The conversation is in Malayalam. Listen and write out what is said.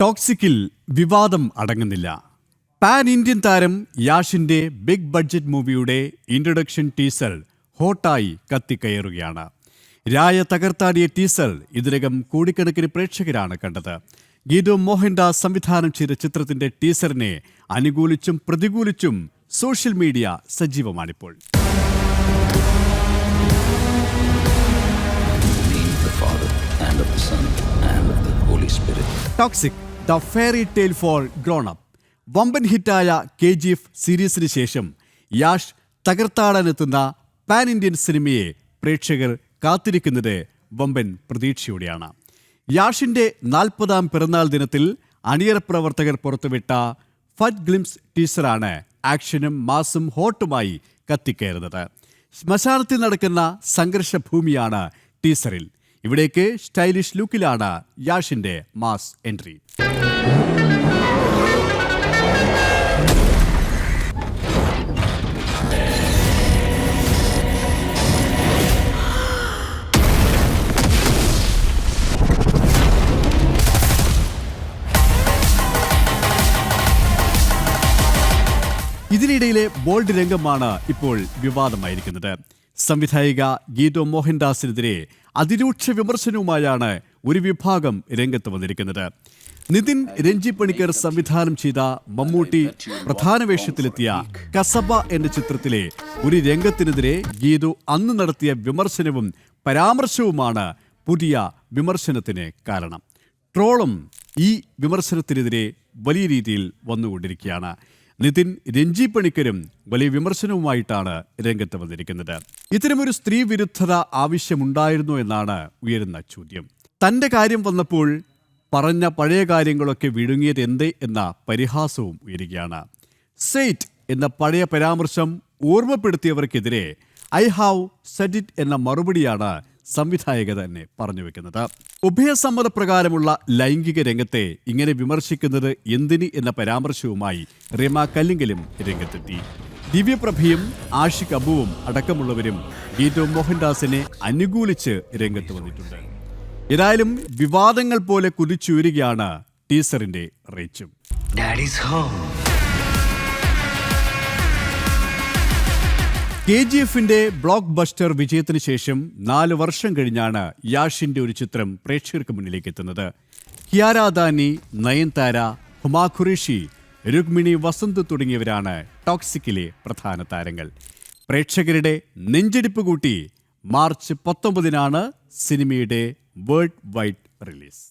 ടോക്സിക്കിൽ വിവാദം അടങ്ങുന്നില്ല. പാൻ ഇന്ത്യൻ താരം യാഷിന്റെ ബിഗ് ബഡ്ജറ്റ് മൂവിയുടെ ഇൻട്രൊഡക്ഷൻ ടീസർ ഹോട്ടായി കത്തിക്കയറുകയാണ്. രായ തകർത്താടിയ ടീസർ ഇതിനകം കോടിക്കണക്കിന് പ്രേക്ഷകരാണ് കണ്ടത്. ഗീതു മോഹൻദാസ് സംവിധാനം ചെയ്ത ചിത്രത്തിന്റെ ടീസറിനെ അനുകൂലിച്ചും പ്രതികൂലിച്ചും സോഷ്യൽ മീഡിയ സജീവമാണിപ്പോൾ. Toxic the fairy tale for grown up. വമ്പൻ ഹിറ്റായ KGF സീരീസിന് ശേഷം യാഷ് തകർത്താടാനെത്തുന്ന പാൻ ഇന്ത്യൻ സിനിമയെ പ്രേക്ഷകർ കാത്തിരിക്കുന്നത് വമ്പൻ പ്രതീക്ഷയോടെയാണ്. യാഷിന്റെ 40ാം പിറന്നാൾ ദിനത്തിൽ അണിയറ പ്രവർത്തകർ പുറത്തുവിട്ട ഫസ്റ്റ് ഗ്ലിംസ് ടീസറാണ് ആക്ഷനും മാസും ഹോട്ടുമായി കത്തിക്കയറുന്നത്. ശ്മശാനത്തിൽ നടക്കുന്ന സംഘർഷഭൂമിയാണ് ടീസറിൽ. ഇവിടേക്ക് സ്റ്റൈലിഷ് ലുക്കിലാണ് യാഷിന്റെ മാസ് എൻട്രി. ഇതിനിടയിലെ ബോൾഡ് രംഗമാണ് ഇപ്പോൾ വിവാദമായിരിക്കുന്നത്. സംവിധായിക ഗീതു മോഹൻദാസിനെതിരെ അതിരൂക്ഷ വിമർശനവുമായാണ് ഒരു വിഭാഗം രംഗത്ത് വന്നിരിക്കുന്നത്. നിതിൻ രഞ്ജി പണിക്കർ സംവിധാനം ചെയ്ത മമ്മൂട്ടി പ്രധാന വേഷത്തിലെത്തിയ കസബ എന്ന ചിത്രത്തിലെ ഒരു രംഗത്തിനെതിരെ ഗീതു അന്ന് നടത്തിയ വിമർശനവും പരാമർശവുമാണ് പുതിയ വിമർശനത്തിന് കാരണം. ട്രോളും ഈ വിമർശനത്തിനെതിരെ വലിയ രീതിയിൽ വന്നുകൊണ്ടിരിക്കുകയാണ്. നിതിൻ രഞ്ജി പണിക്കരും വലിയ വിമർശനവുമായിട്ടാണ് രംഗത്ത് വന്നിരിക്കുന്നത്. ഇത്തരമൊരു സ്ത്രീ വിരുദ്ധത ആവശ്യമുണ്ടായിരുന്നോ എന്നാണ് ഉയരുന്ന ചോദ്യം. തൻ്റെ കാര്യം വന്നപ്പോൾ പറഞ്ഞ പഴയ കാര്യങ്ങളൊക്കെ വിഴുങ്ങിയത് എന്തേ എന്ന പരിഹാസവും ഉയരുകയാണ്. സെയ്റ്റ് എന്ന പഴയ പരാമർശം ഓർമ്മപ്പെടുത്തിയവർക്കെതിരെ ഐ ഹാവ് സെഡ് ഇറ്റ് എന്ന മറുപടിയാണ് സംവിധായക തന്നെ പറഞ്ഞു വെക്കുന്നത്. ഉഭയസമ്മതപ്രകാരമുള്ള ലൈംഗിക രംഗത്തെ ഇങ്ങനെ വിമർശിക്കുന്നത് എന്തിന് എന്ന പരാമർശവുമായി റിമ കല്ലിങ്കലും രംഗത്തെത്തി. ദിവ്യപ്രഭയും ആഷിഖ് അബുവും അടക്കമുള്ളവരും ഗീതു മോഹൻദാസിനെ അനുകൂലിച്ച് രംഗത്ത് വന്നിട്ടുണ്ട്. ഏതായാലും വിവാദങ്ങൾ പോലെ കുതിച്ചുയരുകയാണ് ടീസറിന്റെ റീച്ചും. KGFന്റെ ബ്ലോക്ക് ബസ്റ്റർ വിജയത്തിന് ശേഷം 4 വർഷം കഴിഞ്ഞാണ് യാഷിന്റെ ഒരു ചിത്രം പ്രേക്ഷകർക്ക് മുന്നിലേക്ക് എത്തുന്നത്. കിയാര അദാനി, നയൻതാര, ഹുമ ഖുറേഷി, രുക്മിണി വസന്ത് തുടങ്ങിയവരാണ് ടോക്സിക്കിലെ പ്രധാന താരങ്ങൾ. പ്രേക്ഷകരുടെ നെഞ്ചിടിപ്പ് കൂട്ടി മാർച്ച് 19-നാണ് സിനിമയുടെ വേൾഡ് വൈഡ് റിലീസ്.